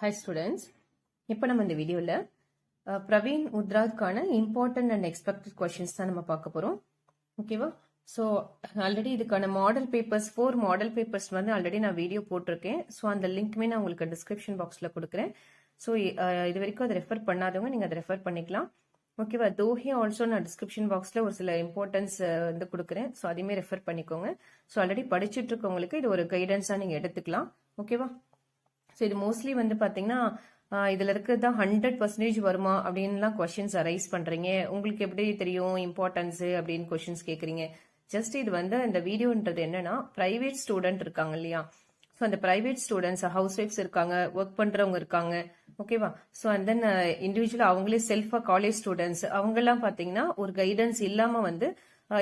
Hi students, இப்போ நம்ம இந்த வீடியோல பிரவீன் உத்ராத்கான இம்பார்ட்டன்ட் அண்ட் எக்ஸ்பெக்டட் கொஸ்டின்ஸ் தான் நம்ம பார்க்க போறோம். ஓகேவா? ஸோ ஆல்ரெடி இதுக்கான மாடல் பேப்பர்ஸ் 4 மாடல் பேப்பர்ஸ் வந்து ஆல்ரெடி நான் வீடியோ போட்டிருக்கேன். ஸோ அந்த லிங்க்குமே நான் உங்களுக்கு டிஸ்கிரிப்ஷன் பாக்ஸ்ல கொடுக்குறேன். ஸோ இது வரைக்கும் அதை ரெஃபர் பண்ணாதவங்க நீங்க அதை ரெஃபர் பண்ணிக்கலாம். ஓகேவா? தோஹே ஆல்சோ நான் டிஸ்கிரிப்ஷன் பாக்ஸ்ல ஒரு சில இம்பார்ட்டன்ஸ் வந்து கொடுக்குறேன். ஸோ அதையுமே ரெஃபர் பண்ணிக்கோங்க. ஸோ ஆல்ரெடி படிச்சுட்டு இருக்கவங்களுக்கு இது ஒரு கைடன்ஸா நீங்க எடுத்துக்கலாம். ஓகேவா? ஸோ இது மோஸ்ட்லி வந்து பாத்தீங்கன்னா இதுல இருக்கிறது 100% வருமா அப்படின்லாம் கொஸ்டின்ஸ் அரைஸ் பண்றீங்க. உங்களுக்கு எப்படி தெரியும் இம்பார்ட்டன்ஸ் அப்படின்னு கொஸ்டின்ஸ் கேக்குறீங்க. ஜஸ்ட் இது வந்து இந்த வீடியோன்றது என்னன்னா பிரைவேட் ஸ்டூடெண்ட் இருக்காங்க இல்லையா? ஸோ அந்த பிரைவேட் ஸ்டூடெண்ட்ஸ் ஹவுஸ் ஒய்ஃப்ஸ் இருக்காங்க, ஒர்க் பண்றவங்க இருக்காங்க. ஓகேவா? ஸோ அண்ட் தென் இண்டிவிஜுவலா அவங்களே செல்ஃபா காலேஜ் ஸ்டூடெண்ட்ஸ் அவங்கெல்லாம் பாத்தீங்கன்னா ஒரு கைடன்ஸ் இல்லாம வந்து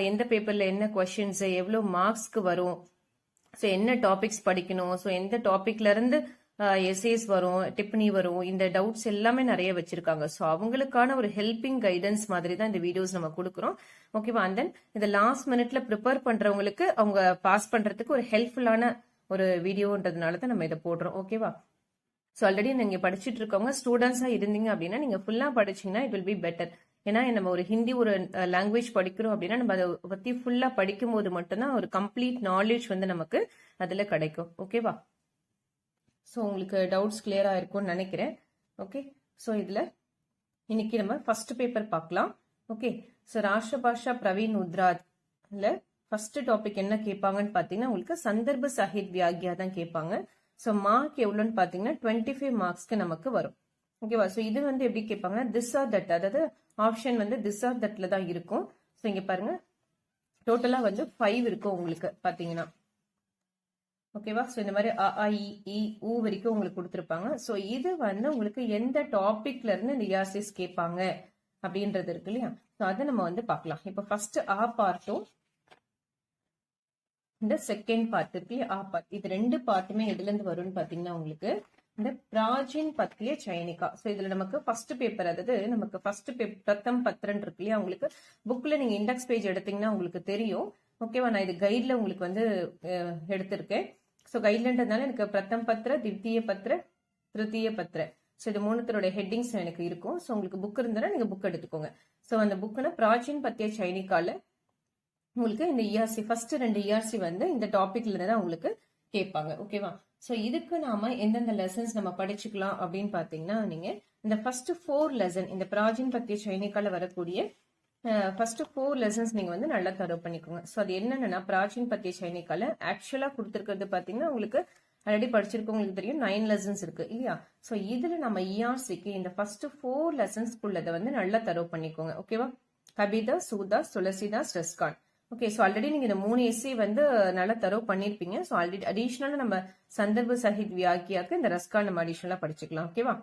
எந்த பேப்பர்ல என்ன கொஸ்டின்ஸ் எவ்வளவு மார்க்ஸ்க்கு வரும், ஸோ என்ன டாபிக்ஸ் படிக்கணும், ஸோ எந்த டாபிக்ல இருந்து எஸ்ஏஸ் வரும், டிப்னி வரும், இந்த டவுட்ஸ் எல்லாமே நிறைய வச்சிருக்காங்க. ஸோ அவங்களுக்கான ஒரு ஹெல்பிங் கைடன்ஸ் மாதிரி தான் இந்த வீடியோஸ் நம்ம கொடுக்குறோம். ஓகேவா? அண்ட் தென் இந்த லாஸ்ட் மினிட்ல ப்ரிப்பேர் பண்றவங்களுக்கு அவங்க பாஸ் பண்றதுக்கு ஒரு ஹெல்ப்ஃபுல்லான ஒரு வீடியோன்றதுனால தான் நம்ம இதை போடுறோம். ஓகேவா? ஸோ ஆல்ரெடி நீங்க படிச்சுட்டு இருக்கவங்க ஸ்டூடெண்ட்ஸா இருந்தீங்க அப்படின்னா நீங்க ஃபுல்லா படிச்சீங்கன்னா இட் வில் பி பெட்டர். ஏன்னா நம்ம ஒரு ஹிந்தி ஒரு லாங்குவேஜ் படிக்கிறோம் அப்படின்னா நம்ம அதை பத்தி ஃபுல்லா படிக்கும் போது மட்டும்தான் ஒரு கம்ப்ளீட் நாலேஜ் வந்து நமக்கு அதுல கிடைக்கும். ஓகேவா? ஸோ உங்களுக்கு டவுட்ஸ் கிளியரா இருக்கும்னு நினைக்கிறேன். ஓகே, ஸோ இதுல இன்னைக்கு நம்ம ஃபர்ஸ்ட் பேப்பர் பார்க்கலாம். Okay, so ராஷ்டிரபாஷா Praveen உத்ராத்ல first topic என்ன கேட்பாங்கன்னு பாத்தீங்கன்னா உங்களுக்கு சந்தர்ப்ப சாஹித் வியாகியா தான் கேட்பாங்க. ஸோ மார்க் எவ்வளோன்னு பாத்தீங்கன்னா 25 மார்க்ஸ்க்கு நமக்கு வரும். ஓகேவா? ஸோ இது வந்து எப்படி கேட்பாங்கன்னா திஸ் ஆர் தட், அதாவது ஆப்ஷன் வந்து திஸ் ஆர் தட்ல தான் இருக்கும். ஸோ இங்க பாருங்க டோட்டலா வந்து 5 இருக்கும் உங்களுக்கு பாத்தீங்கன்னா. ஓகேவா? ஸோ இந்த மாதிரி அ இ ஊ வரைக்கும் உங்களுக்கு கொடுத்துருப்பாங்க. ஸோ இது வந்து உங்களுக்கு எந்த டாபிக்ல இருந்து இந்த இஆர்சிஸ் கேட்பாங்க அப்படின்றது இருக்கு இல்லையா? ஸோ அதை நம்ம வந்து பார்க்கலாம். இப்போ ஃபர்ஸ்ட் ஆ பார்ட்டும் இந்த செகண்ட் பார்ட் இருக்கு இல்லையா? ஆ பார்ட், இது ரெண்டு பார்ட்டுமே எதுல இருந்து வரும்னு பாத்தீங்கன்னா உங்களுக்கு இந்த பிராஜின் பத்திய சைனிகா. ஸோ இதுல நமக்கு ஃபர்ஸ்ட் பேப்பர், அதாவது நமக்கு ஃபர்ஸ்ட் பேப்பர் பிரதம் பத்திரன் இருக்கு இல்லையா? உங்களுக்கு புக்ல நீங்க இண்டெக்ஸ் பேஜ் எடுத்தீங்கன்னா உங்களுக்கு தெரியும். ஓகேவா? நான் இது கைட்ல உங்களுக்கு வந்து எடுத்திருக்கேன். ஸோ கைட்லன்றதுனால எனக்கு பிரதம் பத்திர, தித்திய பத்திர, திருத்திய பத்திர, ஸோ இது மூணுத்தரோட ஹெட்டிங்ஸ் எனக்கு இருக்கும். ஸோ உங்களுக்கு புக் இருந்தா நீங்க புக் எடுத்துக்கோங்க. ஸோ அந்த புக்குனா பிராச்சீன் பத்திய சைனிகால உங்களுக்கு இந்த இஆர்சி ஃபர்ஸ்ட் 2 இஆர்சி வந்து இந்த டாபிக்ல இருந்து தான் உங்களுக்கு கேட்பாங்க. ஓகேவா? ஸோ இதுக்கு நாம எந்தெந்த லெசன்ஸ் நம்ம படிச்சுக்கலாம் அப்படின்னு பாத்தீங்கன்னா நீங்க இந்த ஃபர்ஸ்ட் 4 லெசன் இந்த பிராச்சீன் பத்திய சைனிகால வரக்கூடிய ஃபர்ஸ்ட் 4 லெசன்ஸ் நீங்க வந்து நல்லா தரவு பண்ணிக்கோங்க. ஸோ அது என்னன்னா பிராச்சீன் பத்திய சைனிகால ஆக்சுவலா கொடுத்துருக்கிறது பாத்தீங்கன்னா உங்களுக்கு ஆல்ரெடி படிச்சிருக்கவங்களுக்கு தெரியும் 9 லெசன்ஸ் இருக்கு இல்லையா? ஸோ இதுல நம்ம இஆர்சிக்கு இந்த ஃபர்ஸ்ட் 4 லெசன்ஸ்க்குள்ளதை வந்து நல்லா தரவு பண்ணிக்கோங்க. ஓகேவா? கபிதா, Surdas, Tulsidas, Raskhan. Okay, so already நீங்க இந்த 3 எஸ்ஏ வந்து நல்லா தரவு பண்ணிருப்பீங்க. ஸோ ஆல்ரெடி அடிஷனலா நம்ம சந்தர்ப்ப சாஹித் வியாகியாக்கு இந்த ரஸ்கான் நம்ம அடிஷனலா படிச்சுக்கலாம். ஓகேவா?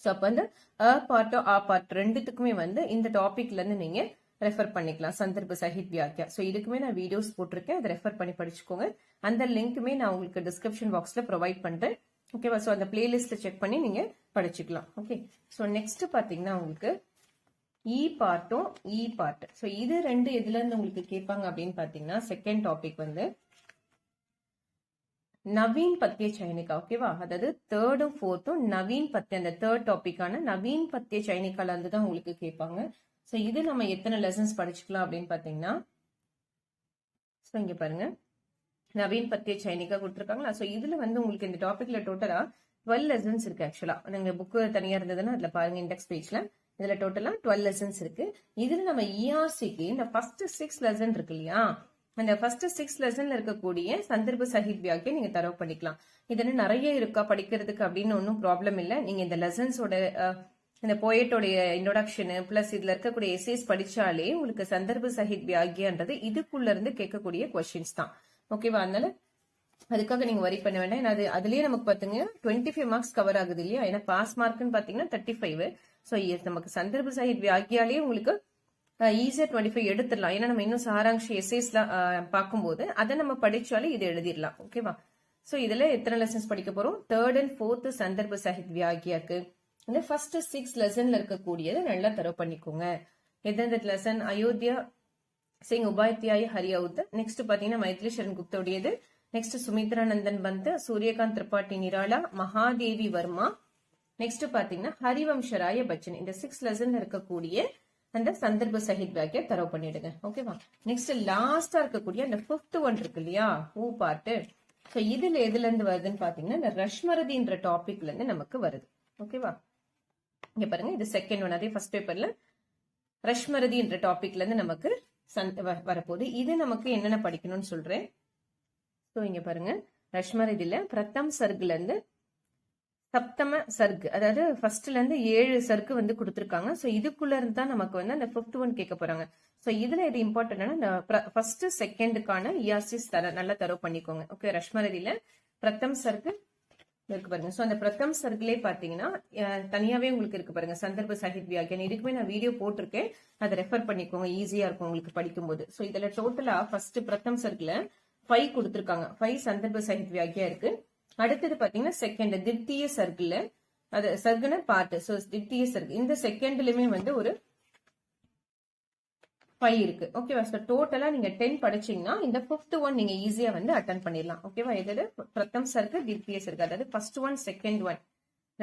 ஸோ அப்போ வந்து அ பார்ட்டோ ஆ பார்ட் ரெண்டுத்துக்குமே வந்து இந்த டாபிக்ல இருந்து நீங்க ரெஃபர் பண்ணிக்கலாம் சந்தர்ப்ப சாஹித் வியாகியா. ஸோ இதுக்குமே நான் வீடியோஸ் போட்டிருக்கேன், அதை ரெஃபர் பண்ணி படிச்சுக்கோங்க. அந்த லிங்க்குமே நான் உங்களுக்கு டிஸ்கிரிப்ஷன் பாக்ஸ்ல ப்ரொவைட் பண்றேன். ஓகேவா? ஸோ அந்த பிளேலிஸ்ட்ல செக் பண்ணி நீங்க படிச்சுக்கலாம். ஓகே, ஸோ நெக்ஸ்ட் பாத்தீங்கன்னா உங்களுக்கு இ பார்ட்டும் இ பார்ட். ஸோ இது ரெண்டு எதுல இருந்து உங்களுக்கு கேட்பாங்க அப்படின்னு பாத்தீங்கன்னா செகண்ட் டாபிக் வந்து நவீன் பத்திய சைனிகா. ஓகேவா? அதாவது தேர்டும் ஃபோர்த்தும் நவீன் பத்திய அந்த தேர்ட் டாபிக்கான நவீன் பத்திய சைனிகால இருந்து தான் உங்களுக்கு கேட்பாங்க. ஸோ இது நம்ம எத்தனை லெசன்ஸ் படிச்சுக்கலாம் அப்படின்னு பாத்தீங்கன்னா ஸோ இங்க பாருங்க நவீன் பத்திய சைனிகா கொடுத்துருக்காங்களா? ஸோ இதுல வந்து உங்களுக்கு இந்த டாபிக்ல டோட்டலா 12 லெசன்ஸ் இருக்கு. ஆக்சுவலா நீங்க புக்கு தனியா இருந்ததுன்னா அதுல பாருங்க இண்டெக்ஸ் பேஜ்ல இதுல டோட்டலா 12 லெசன்ஸ் இருக்கு. இதுல நம்ம இஆர்சிக்கு இந்த ஃபர்ஸ்ட் 6 லெசன் இருக்கு இல்லையா? அந்த ஃபர்ஸ்ட் 6 லெசன்ல இருக்கக்கூடிய சந்தர்ப்ப சாஹித் வியாகியை நீங்க தரவு பண்ணிக்கலாம். இதுன்னு நிறைய இருக்கா படிக்கிறதுக்கு அப்படின்னு ஒன்றும் ப்ராப்ளம் இல்லை. நீங்க இந்த லெசன்ஸோட இந்த போயட்டோடைய இன்ட்ரோடக்ஷன் பிளஸ் இதுல இருக்கக்கூடிய எஸ்ஏஸ் படிச்சாலே உங்களுக்கு சந்தர்ப்ப சாஹித் வியாகியான்றது இதுக்குள்ள இருந்து கேட்கக்கூடிய கொஸ்டின்ஸ் தான். ஓகேவா? அதனால அதுக்காக நீங்க வரி பண்ண வேண்டாம். அது அதுலயே நமக்கு பாத்தீங்க 25 மார்க்ஸ் கவர் ஆகுது இல்லையா? ஏன்னா பாஸ் மார்க்னு பாத்தீங்கன்னா 35. ஸோ நமக்கு சந்தர்ப்ப சாஹித் வியாகியாலே உங்களுக்கு ஈஸியா 25 எடுத்துடலாம். ஏன்னா நம்ம இன்னும் சாராங்ஷ எஸ்ஏஸ்லாம் பார்க்கும்போது அதை நம்ம படிச்சாலே இதை எழுதிடலாம். ஓகேவா? ஸோ இதுல எத்தனை லெசன்ஸ் படிக்க போறோம்? தேர்ட் அண்ட் ஃபோர்த் சந்தர்ப்ப சாஹித் வியாகியாக்கு இந்த ஃபர்ஸ்ட் 6 லெசன்ல இருக்கக்கூடியதை நல்லா தரவு பண்ணிக்கோங்க. எந்தெந்த லெசன்? அயோத்தியா சிங் உபாத்யாய ஹரியவுத், நெக்ஸ்ட் பாத்தீங்கன்னா மைத்ரி சரண் குப்தோடையது, நெக்ஸ்ட் சுமித்ரானந்தன் பந்த், சூரியகாந்த் திரிபாட்டி நிராலா, மகாதேவி வர்மா, நெக்ஸ்ட் பாத்தீங்கன்னா ஹரிவம்ஷராய பச்சன், இந்த 6 லெசன்ல இருக்கக்கூடிய அந்த சந்தர்ப்ப சஹித் வாக்கிய தரவு பண்ணிடுங்க. ஓகேவா? நெக்ஸ்ட் லாஸ்டா இருக்கக்கூடிய அந்த 5th ஒன் இருக்கு இல்லையா, ஊ பார்ட். சோ இதுல எதுல இருந்து வருதுன்னு பாத்தீங்கன்னா இந்த ரஷ்மரதின்ற டாபிக்ல இருந்து நமக்கு வருது. ஓகேவா? இங்க பாருங்க, இது செகண்ட் ஒன். அதே ஃபர்ஸ்ட் பேப்பர்ல ரஷ்மரதி என்ற டாபிக்ல இருந்து நமக்கு வரப்போகுது. இது நமக்கு என்னென்ன படிக்கணும்னு சொல்றேன். ஸோ இங்க பாருங்க, ரஷ்மரதியில பிரதம் சர்க்குல இருந்து சப்தம சர்க்கு, அதாவது ஃபர்ஸ்ட்ல இருந்து 7 சர்க்கு வந்து கொடுத்துருக்காங்க. ஸோ இதுக்குள்ள இருந்து தான் நமக்கு வந்து அந்த 5th ஒன் கேட்க போறாங்க. ஸோ இதுல இது இம்பார்ட்டன்ட்னா ஃபர்ஸ்ட் செகண்டுக்கான இஆர்சிஸ் நல்லா தரவு பண்ணிக்கோங்க. ஓகே, ரஷ்மரதியில பிரதம் சர்க்கு இருக்கு பாருங்க. சோ அந்த பிரதம் சர்க்கிளே பாத்தீங்கன்னா தனியாவே உங்களுக்கு இருக்கு பாருங்க, சந்தர்ப்ப சாஹித் வியாக்கியான். இதுக்குமே நான் வீடியோ போட்டிருக்கேன், அதை ரெஃபர் பண்ணிக்கோங்க, ஈஸியா இருக்கும் உங்களுக்கு படிக்கும் போது. சோ இதுல டோட்டலா ஃபர்ஸ்ட் பிரதம் சர்க்கிள 5 கொடுத்திருக்காங்க. 5 சந்தர்ப்ப சாஹித் வியாக்கியா இருக்கு. அடுத்தது பாத்தீங்கன்னா செகண்ட் தித்திய சர்க்கிள், அது சர்க்குன பார்ட். சோ தித்திய சர்க்கு இந்த செகண்ட்லயுமே வந்து ஒரு 5 இருக்கு. ஓகேவா? சோ டோட்டலா நீங்க 10 படிச்சீங்கன்னா இந்த 5th ஒன் நீங்க ஈஸியா வந்து அட்டன் பண்ணிடலாம். ஓகேவா? எது பிரதம் சர்க்கு தித்திய சர்க்கு, அதாவது ஃபர்ஸ்ட் ஒன் செகண்ட் ஒன்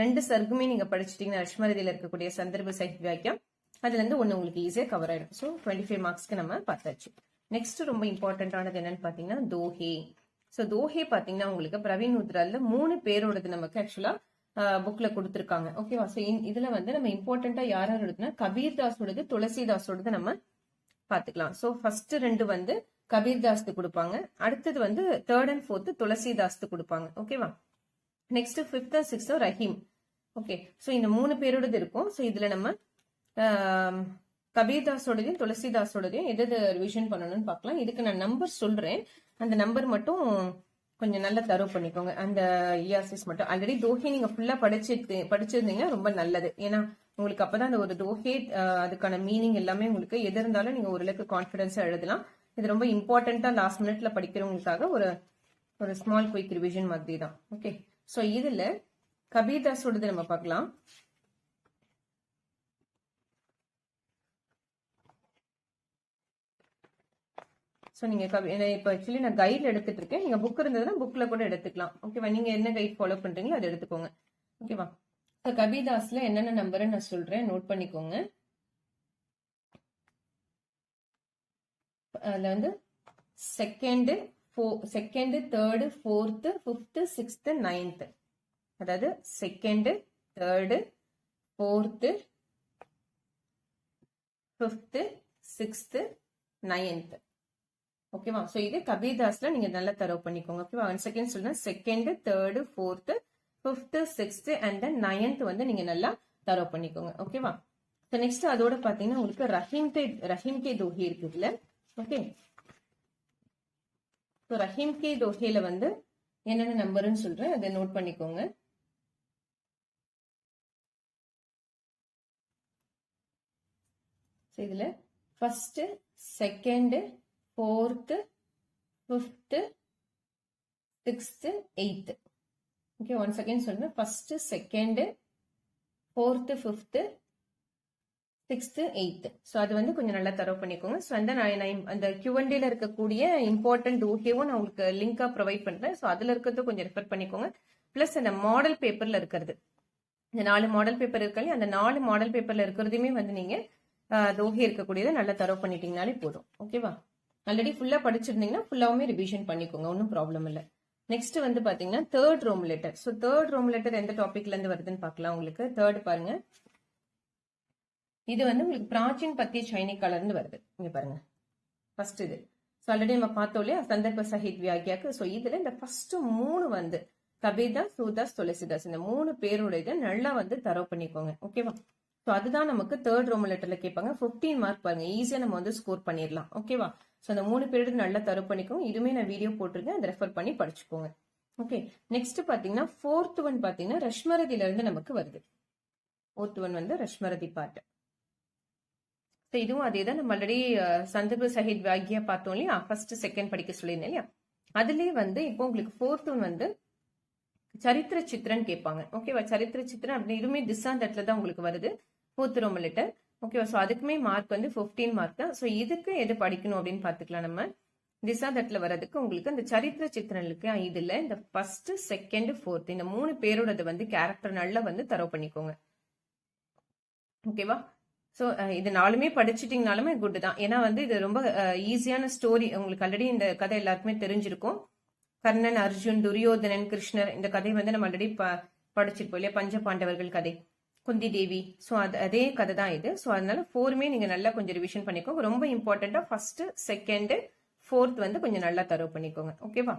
ரெண்டு சர்க்குமே நீங்க படிச்சிட்டீங்கன்னா ரஷ்மரதியில இருக்கக்கூடிய சந்தர்ப்ப சாஹித் வியாக்கியம் அதுல இருந்து ஒண்ணு உங்களுக்கு ஈஸியா கவர் ஆயிடும். ஸோ 25 மார்க்ஸ்க்கு நம்ம பார்த்தாச்சு. நெக்ஸ்ட் ரொம்ப இம்பார்ட்டன்டானது என்னன்னு பாத்தீங்கன்னா தோஹே. ஸோ தோஹே பாத்தீங்கன்னா உங்களுக்கு பிரவீன் உத்ரால 3 பேரோடது நமக்கு ஆக்சுவலா புக்ல கொடுத்துருக்காங்க. ஓகேவா? ஸோ இதுல வந்து நம்ம இம்பார்ட்டன்டா யாரோடதுன்னா கபீர்தாஸோடது, துளசிதாஸோடது நம்ம பாத்துக்கலாம். சோ ஃபர்ஸ்ட் 2 வந்து கபீர்தாஸ் கொடுப்பாங்க, அடுத்தது வந்து 3rd and 4th துளசிதாஸ் கொடுப்பாங்க. ஓகேவா? Next 5th and 6th Rahim. Okay, so இந்த 3 பேரோடது இருக்கும். சோ இதுல நம்ம கபீர்தாஸோடதையும் துளசிதாஸோடதையும் எது ரிவிஷன் பண்ணணும்னு பார்க்கலாம். இதுக்கு நான் நம்பர் சொல்றேன், அந்த நம்பர் மட்டும் கொஞ்சம் நல்லா தரவு பண்ணிக்கோங்க. அந்த இஆர்சிஸ் மட்டும் ஆல்ரெடி தோஹே நீங்க ஃபுல்லா படிச்சிருந்தீங்கன்னா ரொம்ப நல்லது. ஏன்னா உங்களுக்கு அப்பதான் அந்த ஒரு தோஹே அதுக்கான மீனிங் எல்லாமே உங்களுக்கு எது இருந்தாலும் நீங்க ஓரளவுக்கு கான்பிடன்ஸா எழுதலாம். இது ரொம்ப இம்பார்ட்டன்டா லாஸ்ட் மினிட்ல படிக்கிறவங்களுக்காக ஒரு ஸ்மால் குயிக் ரிவிஷன் மாதிரி தான். ஓகே, சோ இதுல கபீர்தாஸோடது நம்ம பார்க்கலாம். ஸோ நீங்க இப்போ ஆக்சுவலி நான் கைட்ல எடுத்துட்டு இருக்கேன், நீங்க புக் இருந்ததுன்னா புக்ல கூட எடுத்துக்கலாம். ஓகேவா? நீங்க என்ன கைட் ஃபாலோ பண்றீங்களோ அதை எடுத்துக்கோங்க. ஓகேவா? ஸோ கபீர்தாஸ்ல என்னென்ன நம்பர் நான் சொல்றேன், நோட் பண்ணிக்கோங்க. அதுல வந்து second, 3rd, 4th, 5th, 6th, 9th, அதாவது second, 3rd, 4th, 5th, 6th, 9th. ஓகேவா? சோ இது கபீர்தாஸ்ல நீங்க நல்லா தரவு பண்ணிக்கோங்க. ஓகேவா? 1 செகண்ட் சொல்றேன். Second, 3rd, 4th, 5th, 6th and then 9th வந்து நீங்க நல்லா தரவு பண்ணிக்கோங்க. ஓகேவா? சோ நெக்ஸ்ட் அதோட பாத்தீங்கன்னா உங்களுக்கு ரஹீம் கே தோஹே இருக்கு இதுல. ஓகே, சோ ரஹீம் கே தோஹேல வந்து என்னென்ன நம்பர்னு சொல்றேன், அதை நோட் பண்ணிக்கோங்க. இதுல first, second, 4th, 5th, 6th, 8th. Okay, 1 second சொல்றேன். First, second, 4th, 5th, 6th, 8th. So அது வந்து கொஞ்சம் நல்லா தரவு பண்ணிக்கோங்க. ஸோ அந்த Q&Aல இருக்கக்கூடிய இம்பார்ட்டன்ட் ஓகேவும் நான் உங்களுக்கு லிங்கா ப்ரொவைட் பண்றேன். ஸோ அதுல இருக்கிறது கொஞ்சம் ரெஃபர் பண்ணிக்கோங்க. பிளஸ் அந்த மாடல் பேப்பர்ல இருக்கிறது, இந்த 4 மாடல் பேப்பர் இருக்காலே அந்த 4 மாடல் பேப்பர்ல இருக்கிறதுமே வந்து நீங்க தோஹே இருக்கக்கூடியதை நல்லா தரவு பண்ணிட்டீங்கனாலே போதும். ஓகேவா? ஆல்ரெடி ஃபுல்லா படிச்சிருந்தீங்கன்னா ஃபுல்லாவுமே ரிவிஷன் பண்ணிக்கோங்க, ஒன்றும் ப்ராப்ளம் இல்லை. நெக்ஸ்ட் வந்து பாத்தீங்கன்னா 3rd ரோம் லெட்டர். ஸோ 3rd ரோம் லெட்டர் எந்த டாபிக்ல இருந்து வருதுன்னு பார்க்கலாம். உங்களுக்கு 3rd பாருங்க, இது வந்து உங்களுக்கு பிராச்சீன் பத்தி சைனிக்கால இருந்து வருது. இங்க பாருங்க, ஃபர்ஸ்ட் இது. ஸோ ஆல்ரெடி நம்ம பார்த்தோம் இல்லையா சந்தர்ப்ப சாஹித் வியாக்கியாக்கு. ஸோ இதுல இந்த ஃபர்ஸ்ட் 3 வந்து கபீர்தாஸ், சூதாஸ், துளசிதாஸ், இந்த 3 பேரோட இதை நல்லா வந்து தரவு பண்ணிக்கோங்க. ஓகேவா? ஸோ அதுதான் நமக்கு 3rd ரோம் லெட்டர்ல கேட்பாங்க. 15 மார்க் பாருங்க, ஈஸியா நம்ம வந்து ஸ்கோர் பண்ணிடலாம். ஓகேவா? ஸோ அந்த 3 பேரோட நல்லா தரவு பண்ணிக்கோங்க. இதுவுமே நான் வீடியோ போட்டிருக்கேன், அதை ரெஃபர் பண்ணி படிச்சுக்கோங்க. ஓகே, நெக்ஸ்ட் பாத்தீங்கன்னா 4th ஒன் பாத்தீங்கன்னா ரஷ்மரதியில இருந்து நமக்கு வருது. 4th ஒன் வந்து ரஷ்மரதி பார்ட். ஸோ இதுவும் அதே தான், நம்ம ஆல்ரெடி சந்தர்ப்ப சாஹித் வியாக்கியா பார்த்தோம் இல்லையா, ஃபர்ஸ்ட் செகண்ட் படிக்க சொல்லியிருந்தேன் இல்லையா, அதுலயே வந்து இப்போ உங்களுக்கு 4th ஒன் வந்து சரித்திர சித்திரன் கேட்பாங்க. ஓகேவா? சரித்திர சித்திரன் அப்படின்னு இதுவுமே திசாந்தத்துல தான் உங்களுக்கு வருது 4th ரோம் லெட்டர். ஓகேவா? ஸோ அதுக்குமே மார்க் வந்து 15 மார்க் தான். ஸோ இதுக்கு எது படிக்கணும் அப்படின்னு பாத்துக்கலாம் நம்ம. திசா தட்ல வர்றதுக்கு உங்களுக்கு இந்த சரித்திர சித்திரனுக்கு இதுல இந்த ஃபர்ஸ்ட் செகண்ட் ஃபோர்த் இந்த 3 பேரோட வந்து கேரக்டர் நல்லா வந்து தரவு பண்ணிக்கோங்க. ஓகேவா? ஸோ இது நாலுமே படிச்சுட்டீங்கனாலுமே குட் தான். ஏன்னா வந்து இது ரொம்ப ஈஸியான ஸ்டோரி. உங்களுக்கு ஆல்ரெடி இந்த கதை எல்லாருக்குமே தெரிஞ்சிருக்கும். கர்ணன், அர்ஜுன், துரியோதனன், கிருஷ்ணர் இந்த கதை வந்து நம்ம ஆல்ரெடி படிச்சிருப்போம் இல்லையா? பஞ்ச பாண்டவர்கள் கதை, குந்தி தேவி. ஸோ அதே கதை தான் இது. ஸோ அதனால 4மே நீங்க நல்லா கொஞ்சம் ரிவிஷன் பண்ணிக்கோங்க. ரொம்ப இம்பார்ட்டண்டா ஃபர்ஸ்ட் செகண்ட் ஃபோர்த் வந்து கொஞ்சம் நல்லா தரவு பண்ணிக்கோங்க. ஓகேவா?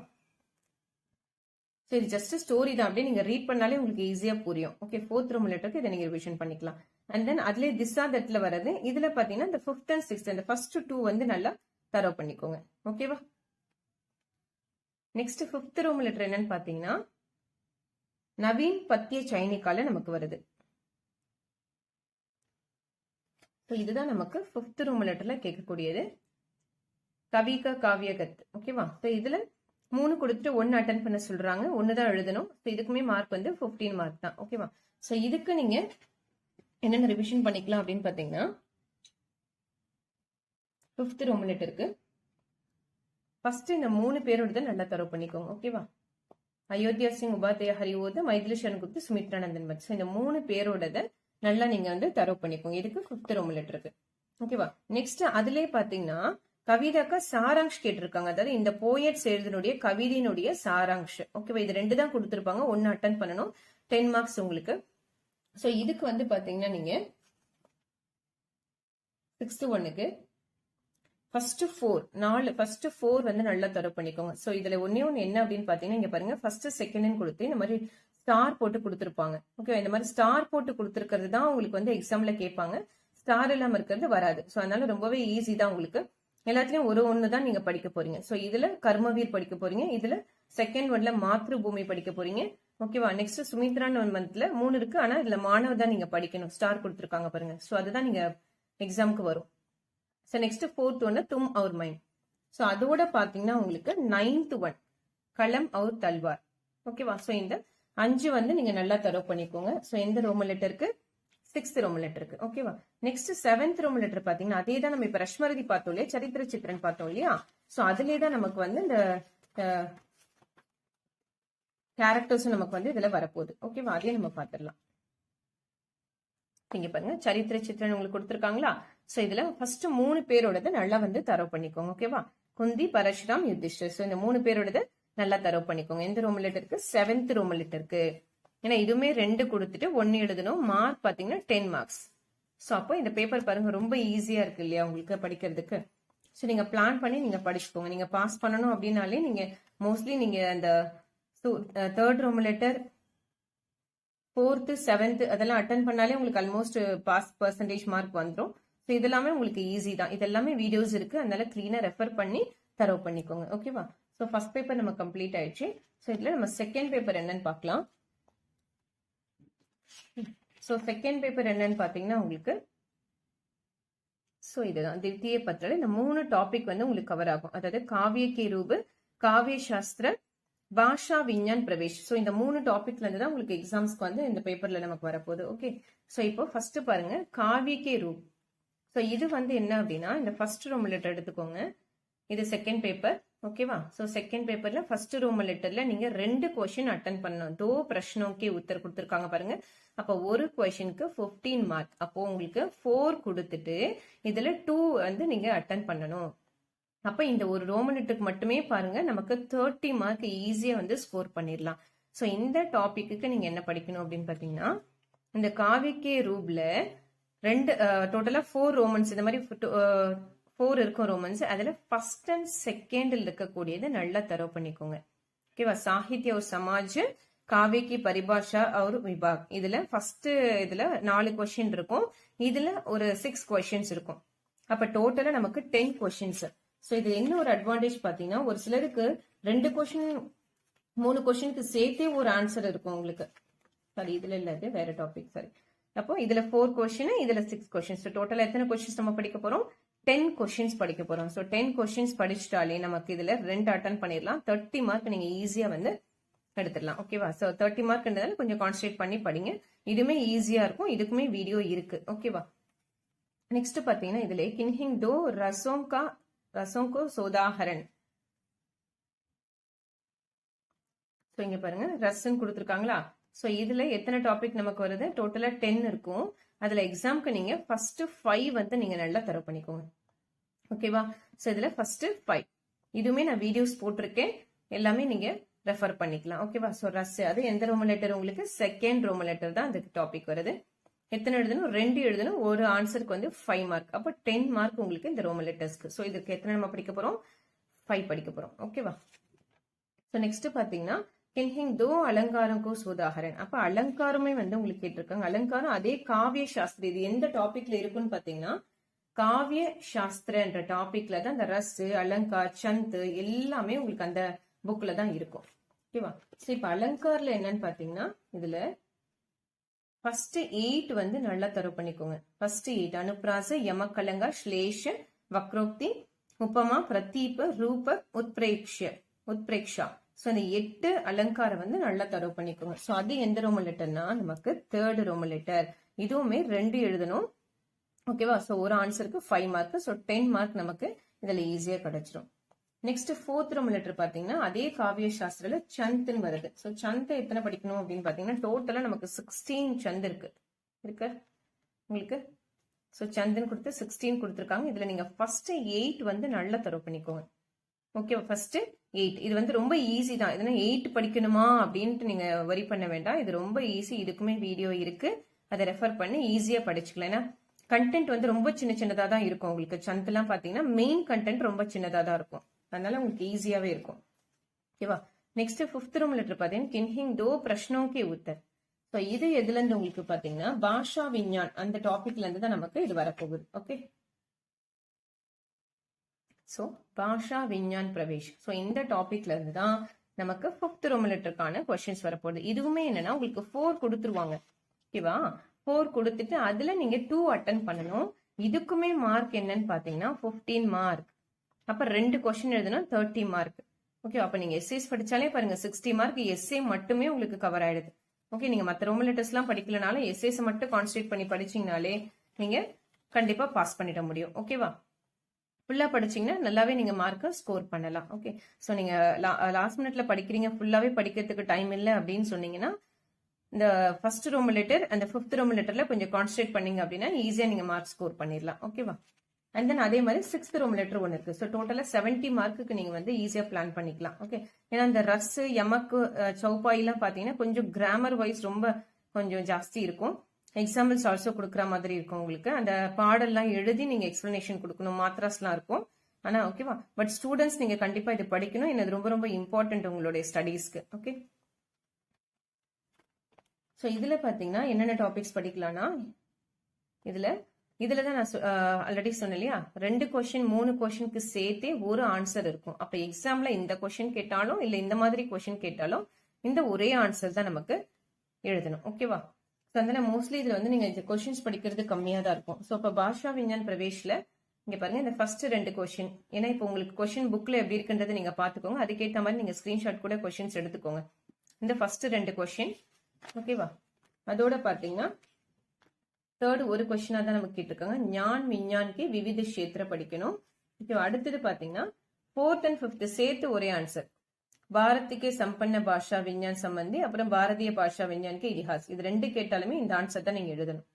சரி, ஜஸ்ட் ஸ்டோரி தான். அப்படியே நீங்க ரீட் பண்ணாலே உங்களுக்கு ஈஸியா புரியும். ஓகே, 4th ரோம் லெட்டருக்கு இதை நீங்க ரிவிஷன் பண்ணிக்கலாம். அண்ட் தென் அதுல திசா தட்ல வர்றது இதுல பாத்தீங்கன்னா இந்த 5th and 6th இந்த ஃபர்ஸ்ட் 2 வந்து நல்லா தரவு பண்ணிக்கோங்க. ஓகேவா? நெக்ஸ்ட் 5th ரோம் லெட்டர் என்னன்னு பாத்தீங்கன்னா நவீன் பத்திய சைனிக்கால நமக்கு வருது. இதுதான் நமக்கு 5th ரோம் லெட்டர்ல கேட்கக்கூடியது. கவிக காவியகத். ஓகேவா? இதுல 3 கொடுத்துட்டு 1 அட்டன் பண்ண சொல்றாங்க. 1 தான் எழுதணும். இதுக்குமே மார்க் வந்து 15 மார்க் தான். ஓகேவா? சோ இதுக்கு நீங்க என்னென்ன ரிவிஷன் பண்ணிக்கலாம் அப்படின்னு பாத்தீங்கன்னா 5th ரோம் லெட்டருக்கு ஃபர்ஸ்ட் இந்த 3 பேரோட நல்லா தரவு பண்ணிக்கோங்க. ஓகேவா? அயோத்தியா சிங் உபாத்யா ஹரிவோத, மைதிலி சரண்குப்து, சுமித்ரானந்தன் பட். இந்த 3 பேரோட நல்லா நீங்க வந்து தரவு பண்ணிக்கோங்க. இதுக்கு 5th ரோம் லெட்டருக்கு. ஓகேவா? நெக்ஸ்ட் அதுலயே பாத்தீங்கன்னா கவிதாக்கா சாராங்ஷ் கேட்டிருக்காங்க. அதாவது இந்த போயட்ஸ் எழுதினுடைய கவிதையினுடைய சாராங்ஷ். ஓகேவா? இது 2 தான் கொடுத்திருப்பாங்க. 1 அட்டன் பண்ணணும். 10 மார்க்ஸ் உங்களுக்கு. சோ இதுக்கு வந்து பாத்தீங்கன்னா நீங்க 6th ஒன்னுக்கு ஃபர்ஸ்ட் 4 வந்து நல்லா தரவு பண்ணிக்கோங்க. சோ இதுல ஒன்னே என்ன அப்படின்னு பாத்தீங்கன்னா இங்க பாருங்க ஃபர்ஸ்ட் செகண்ட் கொடுத்து இந்த மாதிரி ஸ்டார் போட்டு கொடுத்திருப்பாங்க. ஓகே, இந்த மாதிரி ஸ்டார் போட்டு கொடுத்திருக்கிறது தான் உங்களுக்கு வந்து எக்ஸாம்ல கேட்பாங்க. ஸ்டார் இல்லாம இருக்கிறது வராது. சோ அதனால ரொம்பவே ஈஸி தான் உங்களுக்கு. எல்லாத்துலயும் ஒன்னு தான் நீங்க படிக்க போறீங்க. சோ இதுல கர்மவீர் படிக்க போறீங்க. இதுல செகண்ட் ஒன்ல மாத்ரு பூமி படிக்க போறீங்க. ஓகேவா? நெக்ஸ்ட் சுமித்ரான்னு மந்த்ல 3 இருக்கு. ஆனா இதுல மாணவ தான் நீங்க படிக்கணும். ஸ்டார் கொடுத்திருக்காங்க பாருங்க. சோ அதுதான் நீங்க எக்ஸாமுக்கு வரும். சோ நெக்ஸ்ட் 4th ஒன்னு தும் அவர் மைண்ட். சோ அதோட பாத்தீங்கன்னா உங்களுக்கு 9th ஒன் களம் அவர் தல்வார். ஓகேவா? சோ இந்த 5 வந்து நீங்க நல்லா தரவு பண்ணிக்கோங்க. சோ எந்த ரோம லெட்டருக்கு? 6th Rome லெட்டருக்கு. ஓகேவா? நெக்ஸ்ட் 7th ரோம் லெட்டர் பாத்தீங்கன்னா அதே தான் நம்ம இப்ப ரஷ்மரதி பார்த்தோம் இல்லையா? சரித்திர சித்திரன் பார்த்தோம் இல்லையா? சோ அதுலயே தான் நமக்கு வந்து இந்த கேரக்டர்ஸ் நமக்கு வந்து இதுல வரப்போகுது. ஓகேவா? அதே நம்ம பாத்திரலாம். நீங்க பாருங்க சரித்திர சித்திரன் உங்களுக்கு கொடுத்திருக்காங்களா? சோ இதுல ஃபர்ஸ்ட் 3 பேரோடது நல்லா வந்து தரவு பண்ணிக்கோங்க. ஓகேவா? குந்தி, பரசுராம், யுதிஷ்டர். சோ இந்த 3 பேரோடது நல்லா தரவு பண்ணிக்கோங்க. எந்த ரோம் லெட்டருக்கு? 7th Rome லெட்டருக்கு. ஏன்னா இதுவுமே 2 கொடுத்துட்டு 1 எழுதணும். மார்க் பாத்தீங்கன்னா 10 மார்க்ஸ். சோ அப்போ இந்த பேப்பர் பாருங்க ரொம்ப ஈஸியா இருக்கு இல்லையா உங்களுக்கு படிக்கிறதுக்கு? சோ நீங்க பிளான் பண்ணி நீங்க படிச்சுக்கோங்க. நீங்க பாஸ் பண்ணணும் அப்படின்னாலே நீங்க மோஸ்ட்லி நீங்க அந்த 3rd ரோம் லெட்டர், 4th, 7th அதெல்லாம் அட்டன் பண்ணாலே உங்களுக்கு ஆல்மோஸ்ட் பாஸ் பெர்சன்டேஜ் மார்க் வந்துடும். ஸோ இதெல்லாமே உங்களுக்கு ஈஸி தான். இதெல்லாமே வீடியோஸ் இருக்கு. அதனால கிளீனா ரெஃபர் பண்ணி தரவு பண்ணிக்கோங்க. ஓகேவா? ஸோ ஃபர்ஸ்ட் பேப்பர் நம்ம கம்ப்ளீட் ஆயிடுச்சு. ஸோ இதுல நம்ம செகண்ட் பேப்பர் என்னன்னு பார்க்கலாம். ஸோ செகண்ட் பேப்பர் என்னன்னு பாத்தீங்கன்னா உங்களுக்கு ஸோ இதுதான் திவ்ய பத்திர. இந்த 3 டாபிக் வந்து உங்களுக்கு கவர் ஆகும். அதாவது காவிய கே ரூபு, காவிய சாஸ்திர, பாஷா விஞ்ஞான் பிரவேஷ். சோ இந்த 3 டாபிக்ல இருந்து தான் உங்களுக்கு எக்ஸாம்ஸ்க்கு வந்து இந்த பேப்பர்ல நமக்கு வரப்போகுது. ஓகே, சோ இப்போ ஃபர்ஸ்ட் பாருங்க காவிய கே ரூப். சோ இது வந்து என்ன அப்படின்னா இந்த ஃபர்ஸ்ட் ரோம் லெட்டர் எடுத்துக்கோங்க. இது செகண்ட் பேப்பர். ஓகேவா? சோ செகண்ட் பேப்பர்ல ஃபர்ஸ்ட் ரோம் லெட்டர்ல நீங்க 2 क्वेश्चन அட்டெண்ட் பண்ணணும். 2 प्रश्नों के उत्तर கொடுத்திருக்காங்க பாருங்க. அப்ப ஒரு क्वेश्चनக்கு 15 மார்க். அப்போ உங்களுக்கு 4 கொடுத்துட்டு இதுல 2 வந்து நீங்க அட்டெண்ட் பண்ணணும். அப்ப இந்த ஒரு ரோமன் லெட்டருக்கு மட்டுமே பாருங்க நமக்கு 30 மார்க் ஈஸியா வந்து ஸ்கோர் பண்ணிடலாம். சோ இந்த டாபிக்கு நீங்க என்ன படிக்கணும் அப்படின்னு பாத்தீங்கன்னா இந்த காவிக்கே ரூப்ல 2 டோட்டலா 4 ரோமன்ஸ் இந்த மாதிரி 4 இருக்கும் ரோமன்ஸ். அதுல ஃபர்ஸ்ட் அண்ட் செகண்ட்ல இருக்கக்கூடியது நல்லா தரவு பண்ணிக்கோங்க. ஓகேவா? சாகித்ய और समाज, काव्य की परिभाषा और विभाग. இதுல ஃபர்ஸ்ட் இதுல 4 क्वेश्चन இருக்கும். இதுல ஒரு 6 क्वेश्चंस இருக்கும். அப்ப டோட்டலா நமக்கு 10 क्वेश्चंस. சோ இது என்ன ஒரு அட்வான்டேஜ் பாத்தீங்கன்னா ஒரு சிலருக்கு 2 क्वेश्चन 3 क्वेश्चनக்கு சேர்த்தே ஒரு ஆன்சர் இருக்கும் உங்களுக்கு. சாரி இதுல இல்ல, இது வேற டாபிக். சாரி. அப்போ இதுல 4 क्वेश्चन, இதுல 6 क्वेश्चन. சோ டோட்டலா எத்தனை क्वेश्चंस நம்ம படிக்க போறோம்? 10 क्वेश्चंस படிக்க போறோம். சோ 10 क्वेश्चंस படிச்சிட்டாலே நமக்கு இதுல 2 அட்டெண்ட் பண்ணிடலாம். 30 மார்க் நீங்க ஈஸியா வந்து எடுத்துடலாம். ஓகேவா? சோ 30 மார்க்ன்றதால கொஞ்சம் கான்சென்ட்ரேட் பண்ணி படிங்க. இதுமே ஈஸியா இருக்கும். இதுக்குமே வீடியோ இருக்கு. ஓகேவா? நெக்ஸ்ட் பாத்தீங்கன்னா இதுல கின்ஹிங் दो रसों को सोदाहरण. இங்க பாருங்க ரஸ்ன்னு கொடுத்துருக்காங்களா. ஸோ இதுல எத்தனை டாபிக் நமக்கு வருது, டோட்டலா 10 இருக்கும். அதுல எக்ஸாம்க்கு நீங்க ஃபர்ஸ்ட் 5 வந்து நீங்க நல்லா தரவு பண்ணிக்கோங்க. ஓகேவா. ஸோ இதுல ஃபர்ஸ்ட் 5 இதுவுமே நான் வீடியோஸ் போட்டிருக்கேன், எல்லாமே நீங்க ரெஃபர் பண்ணிக்கலாம். ஓகேவா. ஸோ ரஸ் அது எந்த ரோமன் லெட்டர், உங்களுக்கு செகண்ட் ரோமன் லெட்டர் தான் அந்த டாபிக் வருது. எத்தனை எழுதணும், 2 எழுதணும். ஒரு ஆன்சருக்கு வந்து 5 மார்க். அப்போ 10 மார்க் உங்களுக்கு இந்த ரோமன் லெட்டர்ஸ்க்கு. ஸோ இதுக்கு எத்தனை நம்ம படிக்க போறோம், 5 படிக்க போறோம். ஓகேவா. ஸோ நெக்ஸ்ட் பாத்தீங்கன்னா கின்ஹிங் தோ அலங்காரம் கோ சோதாகரன். அப்ப அலங்காரமே வந்து உங்களுக்கு கேட்டிருக்காங்க. அலங்காரம் அதே காவிய சாஸ்திரம். இது எந்த டாபிக்ல இருக்குன்னு பாத்தீங்கன்னா காவிய சாஸ்திரன்ற டாபிக்ல தான் இந்த ரஸ், அலங்கார், சந்த் எல்லாமே உங்களுக்கு அந்த புக்ல தான் இருக்கும். ஓகேவா. ஸோ இப்ப அலங்கார்ல என்னன்னு பாத்தீங்கன்னா இதுல ஃபர்ஸ்ட் 8 வந்து நல்லா தரவு பண்ணிக்கோங்க. ஃபர்ஸ்ட் 8 அனுப்ராச, யமக்கலங்கா, ஸ்லேஷ, வக்ரோக்தி, உபமா, பிரதீப, ரூப, உத்பிரேக்ஷா. ஸோ இந்த 8 அலங்காரம் வந்து நல்லா தரவு பண்ணிக்கோங்க. ஸோ அது எந்த ரோமன் லெட்டர்னா நமக்கு தேர்ட் ரோமன் லெட்டர். இதுவுமே 2 எழுதணும். ஓகேவா. ஸோ ஒரு ஆன்சருக்கு 5 மார்க். ஸோ 10 மார்க் நமக்கு இதுல ஈஸியா கிடைச்சிடும். நெக்ஸ்ட் ஃபோர்த் ரோமன் லெட்டர் பாத்தீங்கன்னா அதே காவிய சாஸ்திரத்துல சந்த்னு வருது. ஸோ சந்த் எத்தனை படிக்கணும் அப்படின்னு பாத்தீங்கன்னா டோட்டலா நமக்கு 16 சந்த் இருக்கு உங்களுக்கு. ஸோ சந்துன்னு கொடுத்து 16 கொடுத்துருக்காங்க. இதுல நீங்க ஃபர்ஸ்ட் 8 வந்து நல்லா தரவு பண்ணிக்கோங்க. ஓகேவா. ஃபர்ஸ்ட் 8 இது வந்து ரொம்ப ஈஸி தான். இதுனா 8 படிக்கணுமா அப்படின்ட்டு நீங்க வரி பண்ண வேண்டாம். இது ரொம்ப ஈஸி. இதுக்குமே வீடியோ இருக்கு, அதை ரெஃபர் பண்ணி ஈஸியா படிச்சுக்கலாம். ஏன்னா கண்டென்ட் வந்து ரொம்ப சின்னதா தான் இருக்கும் உங்களுக்கு. சந்தெல்லாம் பாத்தீங்கன்னா மெயின் கண்டென்ட் ரொம்ப சின்னதா தான் இருக்கும், அதனால உங்களுக்கு ஈஸியாவே இருக்கும். ஓகேவா. நெக்ஸ்ட் 5th ரோமன் லெட்டர் பாத்தீங்கன்னா கின்ஹிங் தோ பிரஷ்னோ கே உத்தர். ஸோ இது எதுல இருந்து உங்களுக்கு பாத்தீங்கன்னா பாஷா விஞ்ஞான் அந்த டாபிக்ல இருந்து தான் நமக்கு இது வரப்போகுது. ஓகே. ஸோ பாஷா விஞ்ஞான் பிரவேஷ். ஸோ இந்த டாபிக்ல இருந்து தான் நமக்கு 5th ரோமன் லெட்டருக்கான கொஸ்டின்ஸ் வரப்போகுது. இதுவுமே என்னன்னா உங்களுக்கு 4 கொடுத்துருவாங்க. ஓகேவா. 4 கொடுத்துட்டு அதுல நீங்க 2 அட்டன் பண்ணணும். இதுக்குமே மார்க் என்னன்னு பாத்தீங்கன்னா 15 மார்க். அப்ப 2 கொஸ்டின் எழுதுனா 30 மார்க். ஓகே. அப்ப நீங்க எஸ்ஏஸ் படிச்சாலே பாருங்க 60 மார்க் எஸ்ஏ மட்டுமே உங்களுக்கு கவர் ஆயிடுது. ஓகே. நீங்க மத்த ரோமன் லெட்டர்ஸ் எல்லாம் படிக்கலனாலும் எஸ்ஏஸ் மட்டும் கான்சென்ட்ரேட் பண்ணி படிச்சீங்கனாலே நீங்க கண்டிப்பா பாஸ் பண்ணிட முடியும். ஓகேவா. ஃபுல்லா படிச்சீங்கன்னா நல்லாவே நீங்க மார்க்கை ஸ்கோர் பண்ணலாம். ஓகே. ஸோ நீங்க லாஸ்ட் மினிட்ல படிக்கிறீங்க, ஃபுல்லாவே படிக்கிறதுக்கு டைம் இல்லை அப்படின்னு சொன்னீங்கன்னா இந்த ஃபர்ஸ்ட் ரோமன் லெட்டர் அந்த 5th ரோமன் லெட்டர்ல கொஞ்சம் கான்சென்ட்ரேட் பண்ணீங்க அப்படின்னா ஈஸியா நீங்க மார்க் ஸ்கோர் பண்ணிடலாம். ஓகேவா. அண்ட் தென் அதே மாதிரி 6th ரோமன் லெட்டர் ஒன்று இருக்கு. ஸோ டோட்டலா 70 மார்க்குக்கு நீங்க வந்து ஈஸியா பிளான் பண்ணிக்கலாம். ஓகே. ஏன்னா இந்த ரஸ், யமக்கு, சௌபாய் எல்லாம் பாத்தீங்கன்னா கொஞ்சம் கிராமர் வைஸ் ரொம்ப கொஞ்சம் ஜாஸ்தி இருக்கும். எக்ஸாம்பிள்ஸ் ஆல்சோ கொடுக்குற மாதிரி இருக்கும் உங்களுக்கு. அந்த பாடெல்லாம் எழுதி நீங்க எக்ஸ்பிளனேஷன் கொடுக்கணும், மாத்ராஸ்லாம் இருக்கும். ஆனா ஓகேவா. பட் ஸ்டூடெண்ட்ஸ் நீங்க கண்டிப்பா இது படிக்கணும். இது ரொம்ப ரொம்ப இம்பார்ட்டன்ட் உங்களுடைய ஸ்டடீஸ்க்கு. ஓகே. ஸோ இதுல பாத்தீங்கன்னா என்னென்ன டாபிக்ஸ் படிக்கலாம்னா இதுல தான் நான் ஆல்ரெடி சொன்னேன் இல்லையா, 2 கொஸ்டின் 3 கொஸ்டினுக்கு சேர்த்தே ஒரு ஆன்சர் இருக்கும். அப்ப எக்ஸாம்ல இந்த கொஸ்டின் கேட்டாலும் இல்ல இந்த மாதிரி கொஸ்டின் கேட்டாலும் இந்த ஒரே ஆன்சர் தான் நமக்கு எழுதணும். ஓகேவா. அதனால மோஸ்ட்லி இதுல வந்து நீங்க இந்த கொஸ்டின்ஸ் படிக்கிறது கம்மியா தான் இருக்கும். ஸோ இப்ப பாஷா விஞ்ஞான் பிரவேஷ்ல இங்க பாருங்க இந்த ஃபர்ஸ்ட் 2 கொஸ்டின். ஏன்னா இப்போ உங்களுக்கு கொஸ்டின் புக்ல எப்படி இருக்குன்றது நீங்க பாத்துக்கோங்க. அதுக்கேற்ற மாதிரி நீங்க ஸ்கிரீன்ஷாட் கூட கொஸ்டின்ஸ் எடுத்துக்கோங்க. இந்த ஃபர்ஸ்ட் 2 கொஸ்டின். ஓகேவா. அதோட பாத்தீங்கன்னா தேர்ட் ஒரு கொஸ்டினா தான் நமக்கு கேட்டிருக்காங்க. ஞான் விஞ்ஞான்கே விவித கஷேத்திர படிக்கணும். ஓகேவா. அடுத்தது பாத்தீங்கன்னா 4th and 5th சேர்த்து ஒரே ஆன்சர். பாரதிக்கே சம்பன்ன பாஷா விஞ்ஞான் சம்பந்தி, அப்புறம் பாரதிய பாஷா விஞ்ஞான்கே இதிஹாஸ். இது 2 கேட்டாலுமே இந்த ஆன்சர் தான் நீங்க எழுதணும்.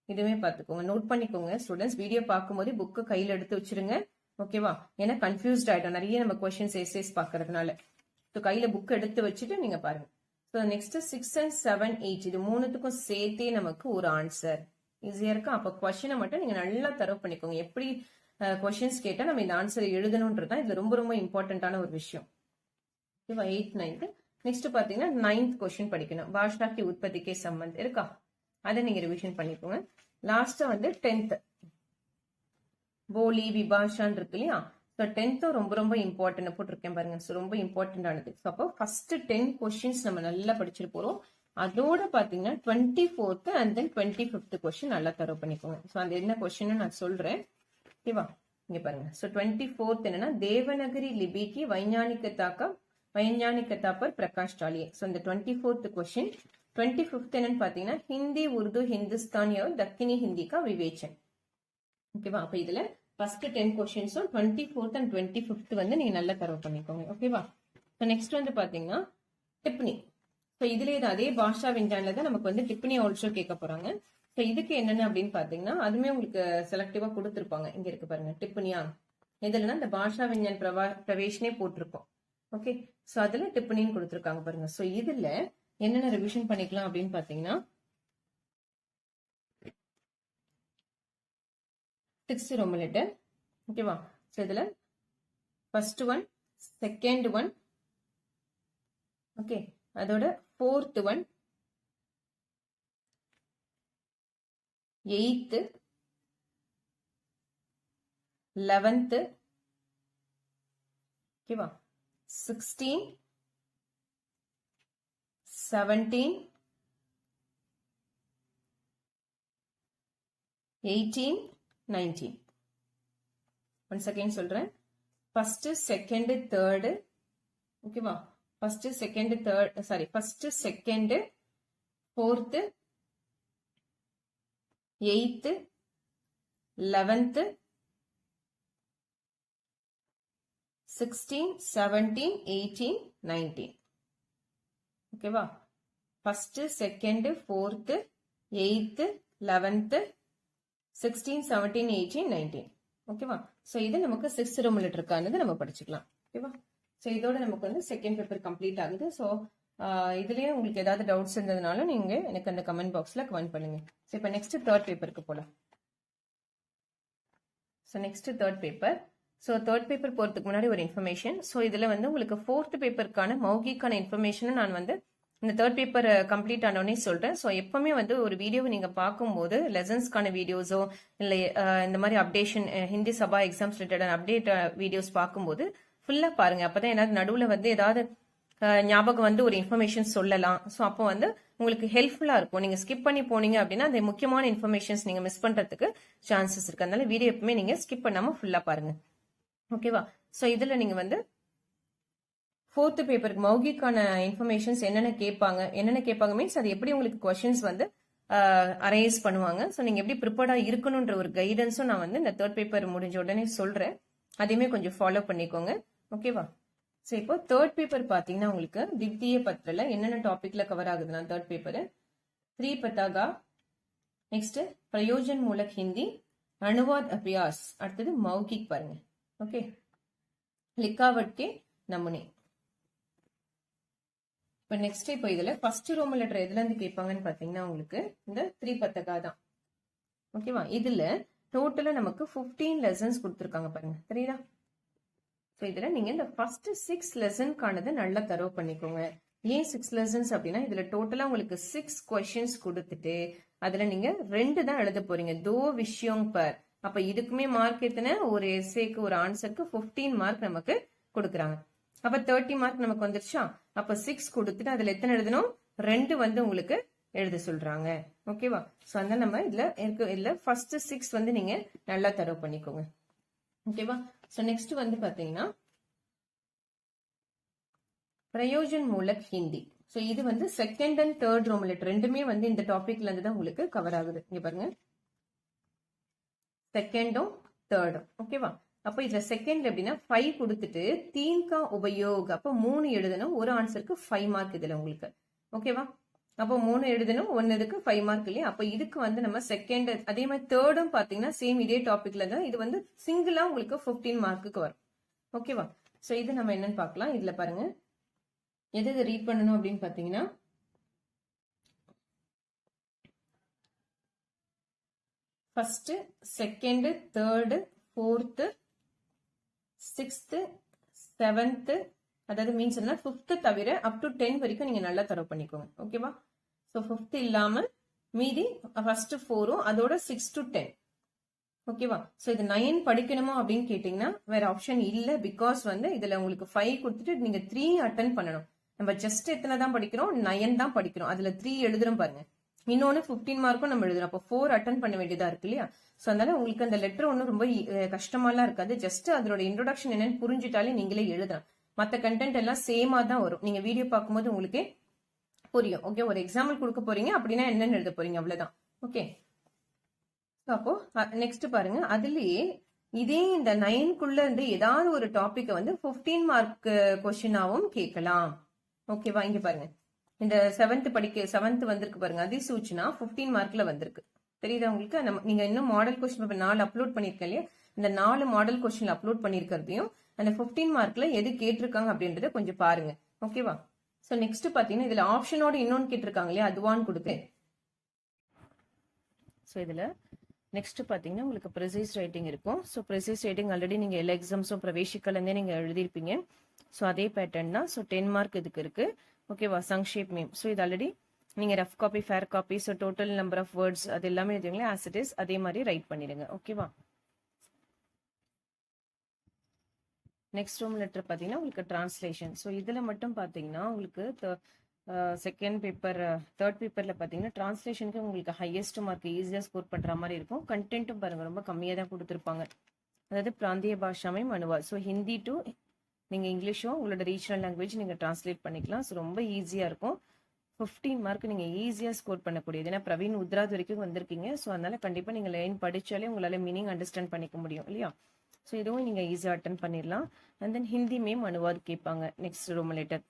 இதுவுமே பாத்துக்கோங்க, நோட் பண்ணிக்கோங்க ஸ்டூடெண்ட்ஸ். வீடியோ பார்க்கும்போது புக்கை கையில எடுத்து வச்சிருங்க. ஓகேவா. ஏன்னா கன்ஃபியூஸ்ட் ஆயிடும் நிறைய நம்ம கொஸ்டின்ஸ் எஸ்ஏஸ் பாக்குறதுனால. ஸோ கையில புக் எடுத்து வச்சுட்டு நீங்க பாருங்க. ஸோ நெக்ஸ்ட் 6 and 7, 8 இது 3த்துக்கும் சேர்த்தே நமக்கு ஒரு ஆன்சர் ஈஸியா இருக்கும். அப்ப கொஸ்டினை மட்டும் நீங்க நல்லா தரவு பண்ணிக்கோங்க. எப்படி கொஸ்டின்ஸ் கேட்டா நம்ம இந்த ஆன்சர் எழுதணும்ன்றதான் இதுல ரொம்ப ரொம்ப இம்பார்ட்டன்டான ஒரு விஷயம். 8th 9th. நெக்ஸ்ட் பாத்தீங்கன்னா 9th கொஸ்டின் படிக்கணும். பாஷாக்கு உற்பத்திக்கே சம்பந்த் இருக்கா, அதை நீங்க ரிவிஷன் பண்ணிக்கோங்க. லாஸ்டா வந்து 10th போலி விபாஷான் இருக்கு இல்லையா. ஸோ 10th ரொம்ப ரொம்ப இம்பார்ட்டன்ட் போட்டிருக்கேன் பாருங்க. ஸோ ரொம்ப இம்பார்ட்டன்ட் ஆனது. ஸோ அப்போ ஃபர்ஸ்ட் 10 கொஸ்டின்ஸ் நம்ம நல்லா படிச்சுட்டு போறோம். அதோட பாத்தீங்கன்னா 24th and then 25th question நல்லா தரவு பண்ணிக்கோங்க. ஸோ அந்த என்ன கொஸ்டின் நான் சொல்றேன். ஓகேவா. இங்க பாருங்க. ஸோ 24th என்னன்னா தேவநகரி லிபிக்கு வைஞ்ஞானிகதா பர் பிரகாஷ் டாலியே. ஸோ இந்த 24th கொஸ்டின். 25th என்னன்னு பாத்தீங்கன்னா ஹிந்தி, உருது, ஹிந்துஸ்தானி और दक्षिणी हिंदी का विवेचन. ஓகேவா. அப்ப இதுல ஃபர்ஸ்ட் 10 கொஸ்டின்ஸும் 24th and 25th வந்து நீங்க நல்லா தரவு பண்ணிக்கோங்க. ஓகேவா. ஸோ நெக்ஸ்ட் வந்து பாத்தீங்கன்னா டிப்னி. ஸோ இதுல அதே பாஷா விஞ்ஞான்ல தான் நமக்கு வந்து டிப்னி ஆல்சோ கேட்க போறாங்க. ஸோ இதுக்கு என்னென்ன அப்படின்னு பாத்தீங்கன்னா அதுமே உங்களுக்கு செலக்டிவா கொடுத்துருப்பாங்க. இங்க இருக்கு பாருங்க டிப்னியா. இதுலன்னா இந்த பாஷா விஞ்ஞான் பிரவேஷ்னே போட்டிருக்கோம். ஓகே, ஸோ அதுல டிப்னின்னு கொடுத்துருக்காங்க பாருங்க. ஸோ இதுல என்னென்ன ரிவிஷன் பண்ணிக்கலாம் அப்படின்னு பாத்தீங்கன்னா 6th ரோமன் லெட்டர். ஓகேவா? ஸோ இதுல first one, second one, okay, அதோட 4th ஒன், 8th, 11th, ஓகேவா, 16, 17, 18, 19. ஒன்ஸ் அகைன் சொல்றேன். ஃபர்ஸ்ட், செகண்ட், தேர்டு, ஓகேவா, first, second, third, sorry, first, second, 4th, 8th, 11th, 16, 17, 18, 19. ஓகேவா? First, second, 4th, 8th, 11th, 16, 17, 18, 19. ஓகேவா? So இது நமக்கு 6th ரோமன் லெட்டருக்கானது நம்ம படிச்சுக்கலாம். ஓகேவா? சோ இதோட நமக்கு வந்து செகண்ட் பேப்பர் கம்ப்ளீட் ஆகுது. சோ இதுலயே உங்களுக்கு ஏதாவது டவுட்ஸ் இருந்ததுனால நீங்க எனக்கு அந்த கமெண்ட் பாக்ஸ்ல கமெண்ட் பண்ணுங்க. சோ இப்போ நெக்ஸ்ட் தேர்ட் பேப்பருக்கு போலாம். So next third paper. So third paper போகிறதுக்கு முன்னாடி ஒரு இன்ஃபர்மேஷன். ஸோ இதில் வந்து உங்களுக்கு ஃபோர்த் பேப்பருக்கான மௌகிக்கான இன்ஃபர்மேஷனை நான் வந்து இந்த தேர்ட் பேப்பர் கம்ப்ளீட் ஆனோடனே சொல்கிறேன். ஸோ எப்பவுமே வந்து ஒரு வீடியோவை நீங்கள் பார்க்கும்போது லெசன்ஸ்க்கான வீடியோஸோ இல்லை இந்த மாதிரி அப்டேஷன் ஹிந்தி சபா எக்ஸாம்ஸ் ரிலேட்டடான அப்டேட் வீடியோஸ் பார்க்கும்போது ஃபுல்லாக பாருங்கள். அப்போ தான் ஏதாவது நடுவில் வந்து ஏதாவது ஞாபகம் வந்து ஒரு இன்ஃபர்மேஷன் சொல்லலாம். ஸோ அப்போ வந்து உங்களுக்கு ஹெல்ப்ஃபுல்லா இருக்கும். நீங்க ஸ்கிப் பண்ணி போனீங்க அப்படின்னா அந்த முக்கியமான இன்ஃபர்மேஷன்ஸ் நீங்க மிஸ் பண்றதுக்கு சான்சஸ் இருக்கு. அதனால வீடியோ எப்பவுமே நீங்க ஸ்கிப் பண்ணாம ஃபுல்லா பாருங்க. ஓகேவா? ஸோ இதுல நீங்க வந்து ஃபோர்த் பேப்பருக்கு மௌகிக்கான இன்ஃபர்மேஷன்ஸ் என்னென்ன கேட்பாங்க மீன்ஸ் அது எப்படி உங்களுக்கு கொஸ்டின்ஸ் வந்து அரேஞ்ச் பண்ணுவாங்க. ஸோ நீங்க எப்படி ப்ரிப்பேர்டா இருக்கணும்ன்ற ஒரு கைடன்ஸும் நான் வந்து இந்த தேர்ட் பேப்பர் முடிஞ்ச உடனே சொல்றேன். அதையுமே கொஞ்சம் ஃபாலோ பண்ணிக்கோங்க. ஓகேவா? ஸோ இப்போ தேர்ட் பேப்பர் பார்த்தீங்கன்னா உங்களுக்கு திவ்திய பத்திரில் என்னென்ன டாபிக்ல கவர் ஆகுதுன்னா தேர்ட் பேப்பர் 3 பத்தாகா, நெக்ஸ்ட் பிரயோஜன் மூலக் ஹிந்தி, அனுவாத் அபியாஸ், அடுத்தது மௌகிக் பாருங்க. ஓகே, லிக்காவட் கே நமூனே. இப்போ நெக்ஸ்ட் இப்போ இதுல ஃபர்ஸ்ட் ரோமன் லெட்டர் எதுல இருந்து கேட்பாங்கன்னு பாத்தீங்கன்னா உங்களுக்கு இந்த 3 பத்தகா தான். ஓகேவா? இதுல டோட்டலா நமக்கு 15 லெசன்ஸ் கொடுத்துருக்காங்க பாருங்க, தெரியுதா? ஸோ இதுல நீங்க இந்த ஃபர்ஸ்ட் 6 லெசன்கானதை நல்லா தரவு பண்ணிக்கோங்க. ஏன் 6 லெசன்ஸ் அப்படின்னா இதுல டோட்டலா உங்களுக்கு 6 கொஸ்டின்ஸ் கொடுத்துட்டு அதுல நீங்க 2 தான் எழுத போறீங்க. தோ விஷயம் பர். அப்ப இதுக்குமே மார்க் எத்தனை? ஒரு எஸ்ஏக்கு ஒரு ஆன்சருக்கு 15 மார்க் நமக்கு கொடுக்குறாங்க. அப்ப 30 மார்க் நமக்கு வந்துருச்சா? அப்ப 6 கொடுத்துட்டு அதுல எத்தனை எழுதணும்? 2 வந்து உங்களுக்கு எழுத சொல்றாங்க. ஓகேவா? ஸோ அதனால நம்ம இதுல ஃபர்ஸ்ட் 6 வந்து நீங்க நல்லா தரவு பண்ணிக்கோங்க. ஓகேவா? சோ நெக்ஸ்ட் வந்து பாத்தீங்கன்னா பிரயோஜன் மூலக் ஹிந்தி. சோ இது வந்து second and third Roman letter ரெண்டுமே வந்து இந்த டாபிக்ல இருந்து தான் உங்களுக்கு கவர் ஆகுது. இங்க பாருங்க, செகண்டும் தேர்டும். ஓகேவா? அப்ப இதுல செகண்ட் எப்படின்னா 5 கொடுத்துட்டு தீன்கா உபயோக், அப்ப 3 எழுதணும். ஒரு ஆன்சருக்கு 5 மார்க் இதுல உங்களுக்கு. ஓகேவா? அப்போ 3 எழுதணும், 1 இதுக்கு 5 மார்க் இல்லையா? அப்ப இதுக்கு வந்து நம்ம செகண்ட், அதே மாதிரி தேர்டும் பாத்தீங்கன்னா சேம் இதே டாபிக்ல தான். இது வந்து சிங்கிளா உங்களுக்கு 15 மார்க்குக்கு வரும். ஓகேவா? சோ இது நம்ம என்னன்னு பார்க்கலாம். இதுல பாருங்க எது ரீட் பண்ணணும் அப்படின்னு பாத்தீங்கன்னா first, second, third, fourth, 6th, 7th, அதாவது மீன்ஸ் என்ன 5th தவிர அப் டு 10 வரைக்கும் நீங்க நல்லா தரவு பண்ணிக்கோங்க. ஓகேவா? சோ 5th இல்லாம மீதி ஃபர்ஸ்ட் 4ம் அதோட 6 to 10. ஓகேவா? சோ இது 9 படிக்கணுமா அப்படின்னு கேட்டீங்கன்னா வேற ஆப்ஷன் இல்ல. பிகாஸ் வந்து இதுல உங்களுக்கு 5 கொடுத்துட்டு நீங்க 3 அட்டன் பண்ணணும். நம்ம ஜஸ்ட் எத்தனை தான் படிக்கிறோம்? 9 தான் படிக்கிறோம். அதுல 3 எழுதுறோம் பாருங்க. இன்னொன்னு 15 மார்க்கும் நம்ம எழுதுறோம். அப்போ 4 அட்டன் பண்ண வேண்டியதா இருக்கு இல்லையா? சோ அதனால உங்களுக்கு அந்த லெட்டர் ஒன்றும் ரொம்ப கஷ்டமாலாம் இருக்காது. ஜஸ்ட் அதோட இன்ட்ரோடக்ஷன் என்னன்னு புரிஞ்சுட்டாலே நீங்களே எழுதலாம். மற்ற கண்டென்ட் எல்லாம் சேமா தான் வரும். நீங்க வீடியோ பார்க்கும்போது உங்களுக்கே புரியும். ஓகே, ஒரு எக்ஸாம்பிள் கொடுக்க போறீங்க அப்படின்னா என்னன்னு எழுத போறீங்க, அவ்வளவுதான். ஓகே, அப்போ நெக்ஸ்ட் பாருங்க, அதுலயே இதே இந்த 9க்குள்ள இருந்து ஏதாவது ஒரு டாபிக் வந்து 15 மார்க் கொஸ்டினாவும் கேட்கலாம். ஓகேவா? இங்க பாருங்க, இந்த 7th வந்திருக்கு பாருங்க, அதிசூச்சனா 15 மார்க்ல வந்திருக்கு. தெரியுதா உங்களுக்கு? நீங்க இன்னும் மாடல் கொஸ்டின் பேப்பர் 4 அப்லோட் பண்ணிருக்கேன் இல்லையா? இந்த 4 மாடல் கொஸ்டின் அப்லோட் பண்ணிருக்கிறதையும் அந்த 15 மார்க்ல எது கேட்டிருக்காங்க அப்படின்றத கொஞ்சம் பாருங்க. ஓகேவா? சோ நெக்ஸ்ட் பாத்தீங்கன்னா இதுல ஆப்ஷனோட இன்னொன்னு கேட்டிருக்காங்க இல்லையா? அதுவான்னு கொடுத்து, ஸோ இதுல நெக்ஸ்ட் பாத்தீங்கன்னா உங்களுக்கு ப்ரிசைஸ் ரைட்டிங் இருக்கும். ஸோ ப்ரிசைஸ் ரைட்டிங் ஆல்ரெடி நீங்க எல்லா எக்ஸாம்ஸும் பிரவேசிக்கலேருந்தே நீங்க எழுதிருப்பீங்க. ஸோ அதே பேட்டர்ன் தான். ஸோ 10 மார்க் இதுக்கு இருக்கு. ஓகேவா? சங்ஷேப் நேம். ஸோ இது ஆல்ரெடி நீங்க rough copy, fair copy, so total number of words அது எல்லாமே எழுதுவீங்களா? ஆஸ் இட் இஸ் அதே மாதிரி ரைட் பண்ணிடுங்க. ஓகேவா? நெக்ஸ்ட் ரூம் லெட்டர் பார்த்தீங்கன்னா உங்களுக்கு டிரான்ஸ்லேஷன். ஸோ இதில் மட்டும் பார்த்தீங்கன்னா உங்களுக்கு செகண்ட் பேப்பர், தேர்ட் பேப்பரில் பார்த்தீங்கன்னா டிரான்ஸ்லேஷனுக்கு உங்களுக்கு ஹையஸ்ட் மார்க் ஈஸியாக ஸ்கோர் பண்ணுற மாதிரி இருக்கும். கண்டென்ட்டும் பாருங்கள் ரொம்ப கம்மியாக தான் கொடுத்துருப்பாங்க. அதாவது பிராந்திய பாஷாமை அனுவாத். ஸோ ஹிந்தி டு நீங்கள் இங்கிலீஷும் உங்களோட ரீஜனல் லாங்குவேஜ் நீங்கள் டிரான்ஸ்லேட் பண்ணிக்கலாம். ஸோ ரொம்ப ஈஸியாக இருக்கும். 15 மார்க் நீங்கள் ஈஸியாக ஸ்கோர் பண்ணக்கூடியது. ஏன்னா பிரவீன் உத்ராத் வரைக்கும் வந்திருக்கீங்க. ஸோ அதனால கண்டிப்பாக நீங்கள் லைன் படித்தாலே உங்களால் மீனிங் அண்டர்ஸ்டாண்ட் பண்ணிக்க முடியும் இல்லையா? ஸோ இதுவும் நீங்கள் ஈஸியாக அட்டன் பண்ணிடலாம். And then Hindi ma'am Anuvaad கேட்பாங்க நெக்ஸ்ட் ரோமன் லெட்டர்.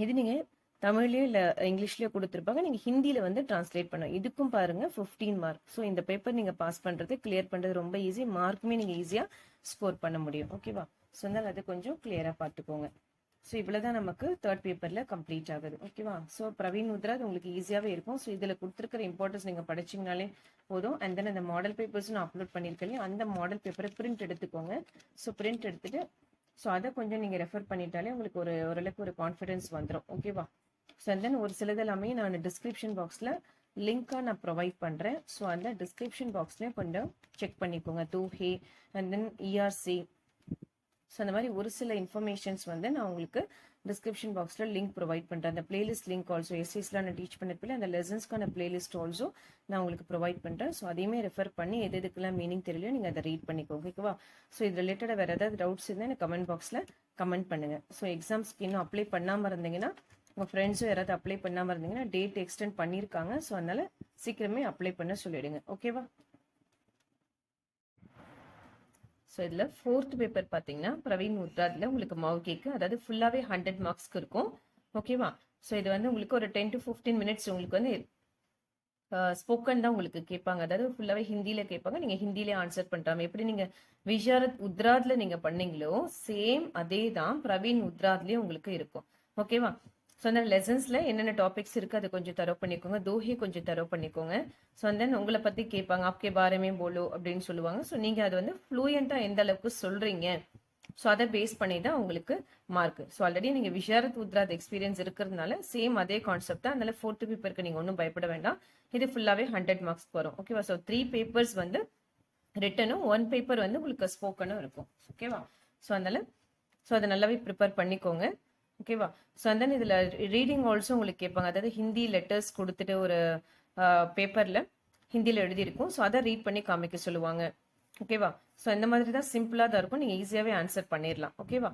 இது நீங்கள் தமிழ்லேயோ இல்லை இங்கிலீஷ்லேயோ கொடுத்துருப்பாங்க, நீங்கள் ஹிந்தியில் வந்து டிரான்ஸ்லேட் பண்ணணும். இதுக்கும் பாருங்க 15 மார்க். ஸோ இந்த பேப்பர் நீங்கள் பாஸ் பண்ணுறது, கிளியர் பண்ணுறது ரொம்ப ஈஸி. மார்க்குமே நீங்கள் ஈஸியாக ஸ்கோர் பண்ண முடியும். ஓகேவா? ஸோ அதனால் அது கொஞ்சம் கிளியராக பார்த்துக்கோங்க. ஸோ இவ்வளோதான் நமக்கு தேர்ட் பேப்பரில் கம்ப்ளீட் ஆகுது. ஓகேவா? ஸோ பிரவீன் உத்ராத் உங்களுக்கு ஈஸியாகவே இருக்கும். ஸோ இதில் கொடுத்துருக்கிற இம்பார்ட்டன்ஸ் நீங்கள் படிச்சிங்கனாலே போதும். அண்ட் தென் அந்த மாடல் பேப்பர்ஸும் நான் அப்லோட் பண்ணியிருக்கேன். அந்த மாடல் பேப்பரை பிரிண்ட் எடுத்துக்கோங்க. ஸோ பிரிண்ட் எடுத்துட்டு ஸோ அதை கொஞ்சம் நீங்கள் ரெஃபர் பண்ணிட்டாலே உங்களுக்கு ஓரளவுக்கு ஒரு கான்ஃபிடன்ஸ் வந்துடும். ஓகேவா? ஸோ அண்ட் தென் ஒரு சிலது எல்லாமே நான் டிஸ்கிரிப்ஷன் பாக்ஸில் லிங்காக நான் ப்ரொவைட் பண்ணுறேன். ஸோ அந்த டிஸ்கிரிப்ஷன் பாக்ஸ்லேயும் கொஞ்சம் செக் பண்ணிக்கோங்க. தூஹே அண்ட் தென் இஆர்சி, ஸோ அந்த மாதிரி ஒரு சில இன்ஃபர்மேஷன்ஸ் வந்து நான் உங்களுக்கு டிஸ்கிரிப்ஷன் பாக்ஸில் லிங்க் ப்ரொவைட் பண்ணுறேன். அந்த பிளேலிஸ்ட் லிங்க் ஆல்சோ எஸ்சிஸ்லாம் நான் டீச் பண்ணிருப்பேன். அந்த லெசன்ஸ்க்கான பிளேலிஸ்ட் ஆல்சோ நான் உங்களுக்கு ப்ரொவைட் பண்ணுறேன். ஸோ அதையுமே ரெஃபர் பண்ணி எதுக்கெல்லாம் மீனிங் தெரியலையோ நீங்கள் அதை ரீட் பண்ணிக்கோங்க. ஓகேவா? ஸோ இது ரிலேட்டடாக வேறு ஏதாவது டவுட்ஸ் இருந்தால் எனக்கு கமெண்ட் பாக்ஸில் கமெண்ட் பண்ணுங்கள். ஸோ எக்ஸாம்ஸ்க்கு இன்னும் அப்ளை பண்ணாமல் இருந்தீங்கன்னா, உங்கள் ஃப்ரெண்ட்ஸும் யாராவது அப்ளை பண்ணாமல் இருந்தீங்கன்னா டேட் எக்ஸ்டெண்ட் பண்ணியிருக்காங்க. ஸோ அதனால் சீக்கிரமே அப்ளை பண்ண சொல்லிவிடுங்க. ஓகேவா? ஸோ இதில் ஃபோர்த் பேப்பர் பார்த்தீங்கன்னா பிரவீன் உத்ராத்தில் உங்களுக்கு மாவு கேக்கு, அதாவது ஃபுல்லாகவே 100 மார்க்ஸ்க்கு இருக்கும். ஓகேவா? ஸோ இது வந்து உங்களுக்கு ஒரு 10 to 15 மினிட்ஸ் உங்களுக்கு வந்து ஸ்போக்கன் தான் உங்களுக்கு கேட்பாங்க. அதாவது ஃபுல்லாகவே ஹிந்தியில் கேட்பாங்க. நீங்கள் ஹிந்தியிலே ஆன்சர் பண்ணுறாங்க. எப்படி நீங்கள் விசாரத் உத்ராத்தில் நீங்கள் பண்ணீங்களோ சேம் அதே தான் பிரவீன் உத்ராத்லேயும் உங்களுக்கு இருக்கும். ஓகேவா? ஸோ அந்த லெசன்ஸில் என்னென்ன டாபிக்ஸ் இருக்குது அதை கொஞ்சம் தரவு பண்ணிக்கோங்க. தோஹே கொஞ்சம் தரவு பண்ணிக்கோங்க. ஸோ தென் உங்களை பற்றி கேட்பாங்க, ஆப்கே பாரமே போலோ அப்படின்னு சொல்லுவாங்க. ஸோ நீங்கள் அதை வந்து ஃப்ளூயண்ட்டாக எந்த அளவுக்கு சொல்கிறீங்க, ஸோ அதை பேஸ் பண்ணி தான் உங்களுக்கு மார்க். ஸோ ஆல்ரெடி நீங்கள் விசாரத் உத்ராத் எக்ஸ்பீரியன்ஸ் இருக்கிறதுனால சேம் அதே கான்செப்ட் தான். அதனால ஃபோர்த் பேப்பருக்கு நீங்கள் ஒன்றும் பயப்பட வேண்டாம். இது ஃபுல்லாகவே 100 மார்க்ஸ் வரும். ஓகேவா? ஸோ 3 பேப்பர்ஸ் வந்து ரிட்டனும் 1 பேப்பர் வந்து உங்களுக்கு ஸ்போக்கனும் இருக்கும். ஓகேவா? ஸோ அதனால அதை நல்லாவே ப்ரிப்பேர் பண்ணிக்கோங்க. ஓகேவா? ஸோ அந்த இதில் ரீடிங் ஆல்சோ உங்களுக்கு கேட்பாங்க. அதாவது ஹிந்தி லெட்டர்ஸ் கொடுத்துட்டு ஒரு பேப்பரில் ஹிந்தியில் எழுதியிருக்கும். ஸோ அதை ரீட் பண்ணி காமிக்க சொல்லுவாங்க. ஓகேவா? ஸோ இந்த மாதிரி தான் சிம்பிளாக தான் இருக்கும். நீங்கள் ஈஸியாகவே ஆன்சர் பண்ணிடலாம். ஓகேவா?